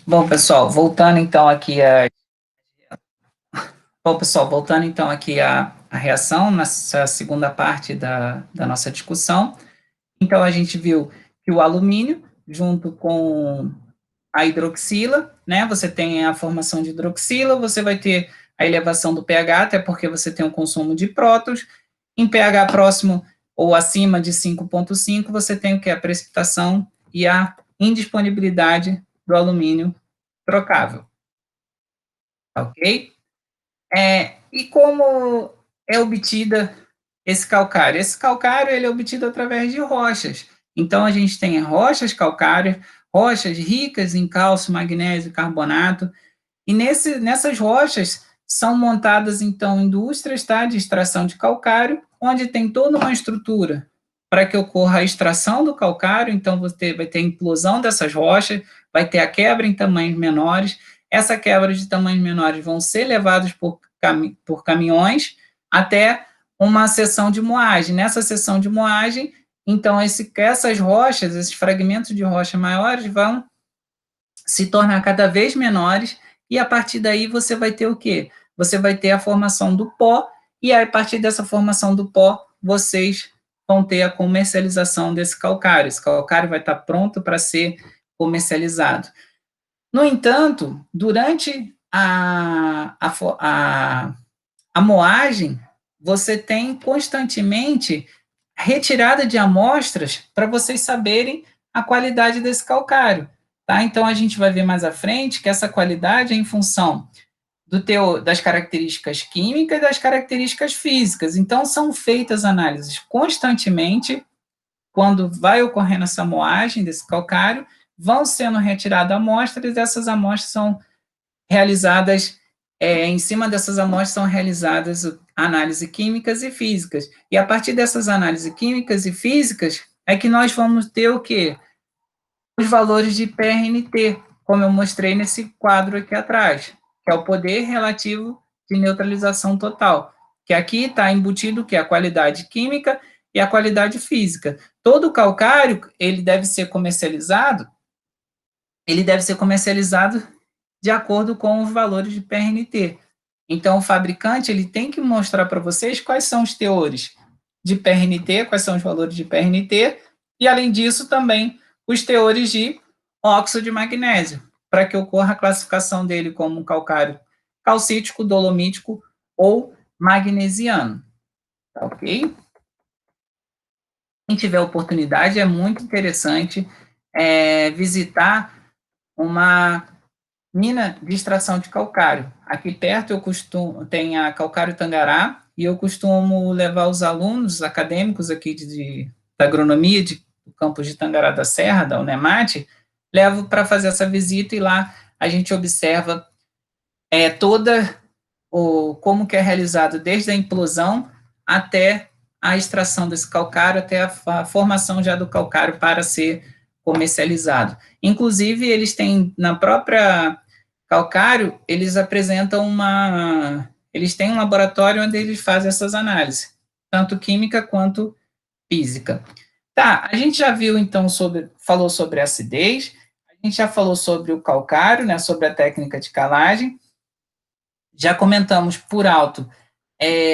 Bom, pessoal, voltando então aqui a, a reação, nessa segunda parte da nossa discussão. Então, a gente viu que o alumínio, junto com a hidroxila, né, você tem a formação de hidroxila, você vai ter a elevação do pH, até porque você tem o consumo de prótons. Em pH próximo ou acima de 5,5, você tem o que? A precipitação e a indisponibilidade do alumínio trocável, ok? E como é obtida esse calcário? Esse calcário ele é obtido através de rochas. Então, a gente tem rochas calcárias, rochas ricas em cálcio, magnésio, carbonato, e nessas rochas são montadas, então, indústrias, tá, de extração de calcário, onde tem toda uma estrutura para que ocorra a extração do calcário. Então, você vai ter a implosão dessas rochas, vai ter a quebra em tamanhos menores. Essa quebra de tamanhos menores vão ser levados por caminhões até uma seção de moagem. Nessa seção de moagem, então, essas rochas, esses fragmentos de rocha maiores vão se tornar cada vez menores, e a partir daí você vai ter o quê? Você vai ter a formação do pó, e a partir dessa formação do pó, vocês vão ter a comercialização desse calcário. Esse calcário vai estar pronto para ser comercializado. No entanto, durante a moagem, você tem constantemente retirada de amostras para vocês saberem a qualidade desse calcário. Tá? Então, a gente vai ver mais à frente que essa qualidade é em função das características químicas e das características físicas. Então, são feitas análises constantemente, quando vai ocorrendo essa moagem desse calcário, vão sendo retiradas amostras, e essas amostras são realizadas, em cima dessas amostras são realizadas análises químicas e físicas. E a partir dessas análises químicas e físicas é que nós vamos ter o quê? Os valores de PRNT, como eu mostrei nesse quadro aqui atrás, que é o poder relativo de neutralização total, que aqui está embutido que é a qualidade química e a qualidade física. Todo calcário, ele deve ser comercializado de acordo com os valores de PRNT. Então, o fabricante ele tem que mostrar para vocês quais são os teores de PRNT, quais são os valores de PRNT, e, além disso, também os teores de óxido de magnésio, para que ocorra a classificação dele como um calcário calcítico, dolomítico ou magnesiano. Tá ok? Quem tiver oportunidade, é muito interessante visitar uma mina de extração de calcário. Aqui perto tem a Calcário Tangará, e eu costumo levar os alunos acadêmicos aqui da agronomia do campus de Tangará da Serra, da Unemate, levo para fazer essa visita, e lá a gente observa como que é realizado desde a implosão até a extração desse calcário, até a formação já do calcário para ser comercializado. Inclusive, eles têm, na própria calcário, eles têm um laboratório onde eles fazem essas análises, tanto química quanto física. Tá, a gente já viu, então, falou sobre a acidez, a gente já falou sobre o calcário, né, sobre a técnica de calagem, já comentamos por alto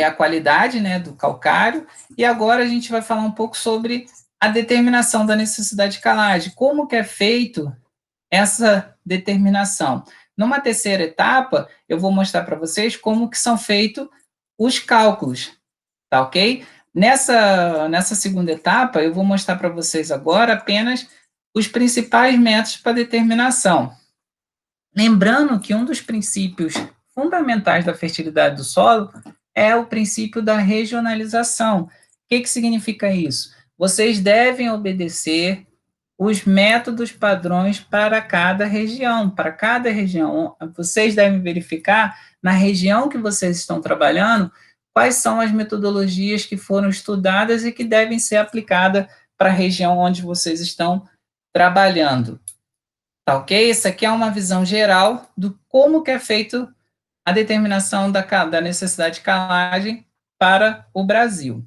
a qualidade, né, do calcário, e agora a gente vai falar um pouco sobre a determinação da necessidade de calagem, como que é feito essa determinação. Numa terceira etapa, eu vou mostrar para vocês como que são feitos os cálculos, tá ok? Nessa segunda etapa, eu vou mostrar para vocês agora apenas os principais métodos para determinação. Lembrando que um dos princípios fundamentais da fertilidade do solo é o princípio da regionalização. O que significa isso? Vocês devem obedecer os métodos padrões para cada região. Para cada região, vocês devem verificar, na região que vocês estão trabalhando, quais são as metodologias que foram estudadas e que devem ser aplicadas para a região onde vocês estão trabalhando. Tá ok? Essa aqui é uma visão geral do como que é feito a determinação da necessidade de calagem para o Brasil.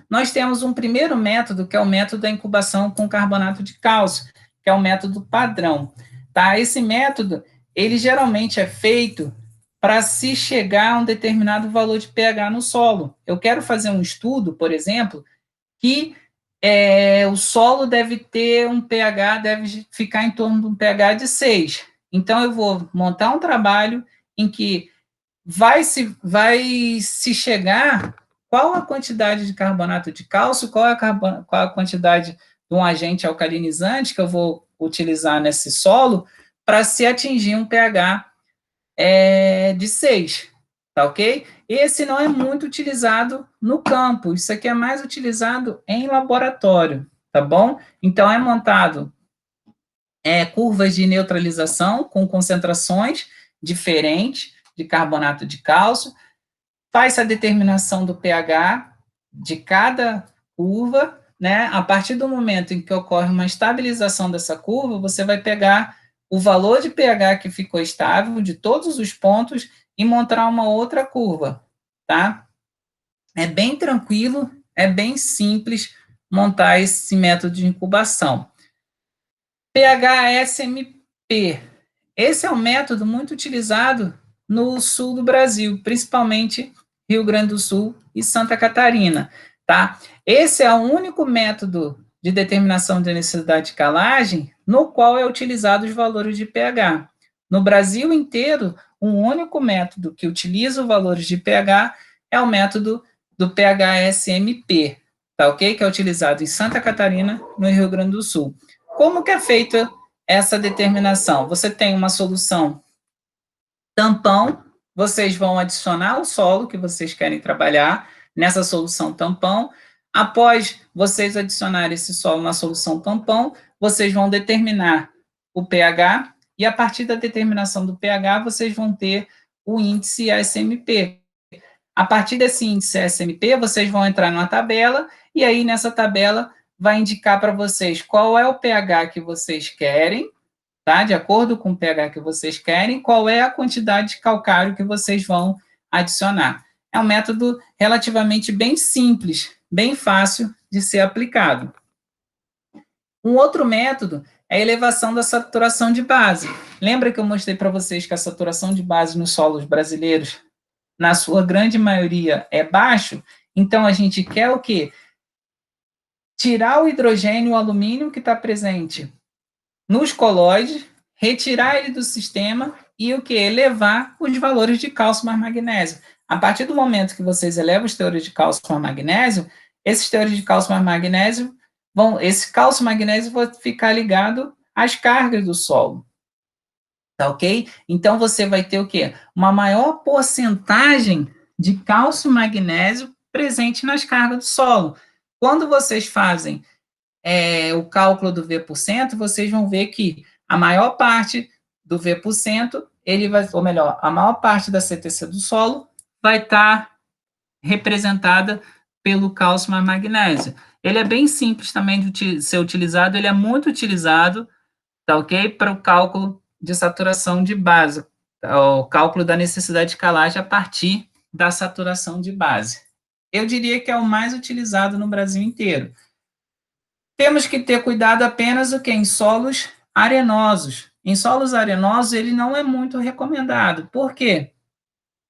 Nós temos um primeiro método, que é o método da incubação com carbonato de cálcio, que é o método padrão. tá? Esse método, ele geralmente é feito para se chegar a um determinado valor de pH no solo. Eu quero fazer um estudo, por exemplo, que o solo deve ter um pH, deve ficar em torno de um pH de 6. Então, eu vou montar um trabalho em que vai se chegar qual a quantidade de carbonato de cálcio, qual a quantidade de um agente alcalinizante que eu vou utilizar nesse solo para se atingir um pH de 6, tá ok? Esse não é muito utilizado no campo, isso aqui é mais utilizado em laboratório, tá bom? Então, é montado curvas de neutralização com concentrações diferentes de carbonato de cálcio, faz a determinação do pH de cada curva, né? A partir do momento em que ocorre uma estabilização dessa curva, você vai pegar o valor de pH que ficou estável de todos os pontos e montar uma outra curva, tá? É bem tranquilo, é bem simples montar esse método de incubação. pH-SMP. Esse é um método muito utilizado no sul do Brasil, principalmente Rio Grande do Sul e Santa Catarina, tá? Esse é o único método de determinação de necessidade de calagem no qual é utilizado os valores de pH. No Brasil inteiro, um único método que utiliza os valores de pH é o método do pH-SMP, tá ok? Que é utilizado em Santa Catarina, no Rio Grande do Sul. Como que é feita essa determinação? Você tem uma solução tampão, vocês vão adicionar o solo que vocês querem trabalhar nessa solução tampão. Após vocês adicionarem esse solo na solução tampão, vocês vão determinar o pH, e a partir da determinação do pH, vocês vão ter o índice SMP. A partir desse índice SMP, vocês vão entrar numa tabela, e aí nessa tabela vai indicar para vocês qual é o pH que vocês querem, tá? De acordo com o pH que vocês querem, qual é a quantidade de calcário que vocês vão adicionar. É um método relativamente bem simples, bem fácil de ser aplicado. Um outro método é a elevação da saturação de base. Lembra que eu mostrei para vocês que a saturação de base nos solos brasileiros, na sua grande maioria, é baixo? Então, a gente quer o quê? Tirar o hidrogênio e o alumínio que está presente nos colóides, retirar ele do sistema e o que? Elevar os valores de cálcio mais magnésio. A partir do momento que vocês elevam os teores de cálcio mais magnésio, esses teores de cálcio mais magnésio esse cálcio magnésio vai ficar ligado às cargas do solo. Tá ok? Então você vai ter o quê? Uma maior porcentagem de cálcio e magnésio presente nas cargas do solo. Quando vocês fazem o cálculo do V%, vocês vão ver que a maior parte do V%, ele vai, ou melhor, a maior parte da CTC do solo vai estar representada pelo cálcio mais magnésio. Ele é bem simples também de ser utilizado, ele é muito utilizado, tá ok? Para o cálculo de saturação de base, o cálculo da necessidade de calagem a partir da saturação de base. Eu diria que é o mais utilizado no Brasil inteiro. Temos que ter cuidado apenas o que? Em solos arenosos. Em solos arenosos, ele não é muito recomendado. Por quê?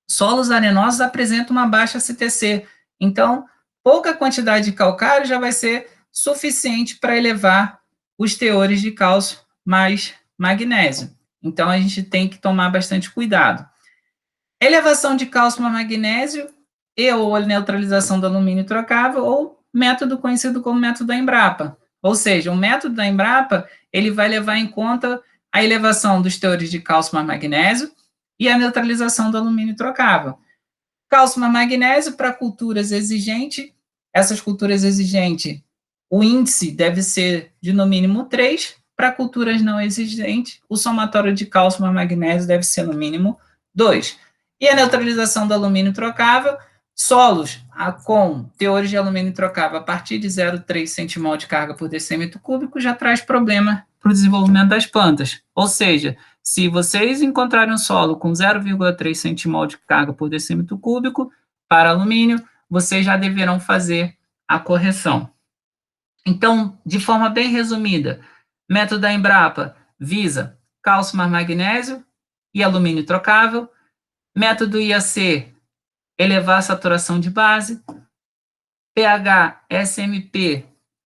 Solos arenosos apresentam uma baixa CTC. Então, pouca quantidade de calcário já vai ser suficiente para elevar os teores de cálcio mais magnésio. Então, a gente tem que tomar bastante cuidado. Elevação de cálcio mais magnésio ou a neutralização do alumínio trocável, ou método conhecido como método da Embrapa. Ou seja, o método da Embrapa, ele vai levar em conta a elevação dos teores de cálcio mais magnésio e a neutralização do alumínio trocável. Cálcio mais magnésio para culturas exigentes, essas culturas exigentes, o índice deve ser de no mínimo 3, para culturas não exigentes, o somatório de cálcio mais magnésio deve ser no mínimo 2. E a neutralização do alumínio trocável, solos com teores de alumínio trocável a partir de 0,3 centimol de carga por decímetro cúbico já traz problema para o desenvolvimento das plantas. Ou seja, se vocês encontrarem um solo com 0,3 centimol de carga por decímetro cúbico para alumínio, vocês já deverão fazer a correção. Então, de forma bem resumida, método da Embrapa visa cálcio mais magnésio e alumínio trocável. Método IAC, elevar a saturação de base. pH SMP,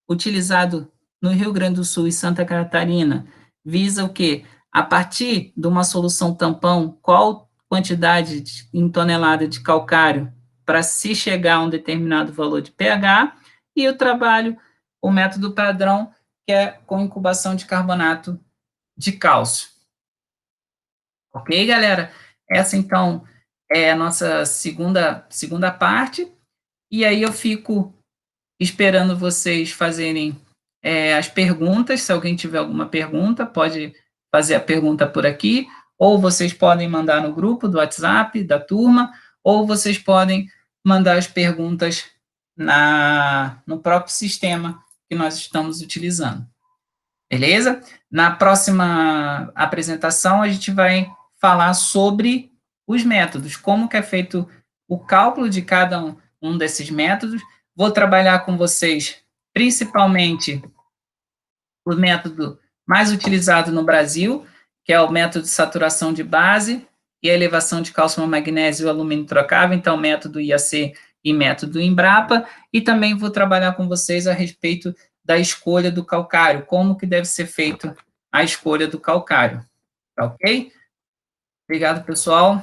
utilizado no Rio Grande do Sul e Santa Catarina, visa o quê? A partir de uma solução tampão, qual quantidade em tonelada de calcário para se chegar a um determinado valor de pH, e o trabalho, o método padrão, que é com incubação de carbonato de cálcio. Ok, galera? Essa, então, é a nossa segunda parte, e aí eu fico esperando vocês fazerem as perguntas. Se alguém tiver alguma pergunta, pode fazer a pergunta por aqui, ou vocês podem mandar no grupo do WhatsApp da turma, ou vocês podem mandar as perguntas no próprio sistema que nós estamos utilizando. Beleza? Na próxima apresentação, a gente vai falar sobre os métodos, como que é feito o cálculo de cada um desses métodos. Vou trabalhar com vocês, principalmente, o método mais utilizado no Brasil, que é o método de saturação de base e a elevação de cálcio, magnésio e alumínio trocável, então, método IAC e método Embrapa, e também vou trabalhar com vocês a respeito da escolha do calcário, como que deve ser feita a escolha do calcário, tá ok? Obrigado, pessoal.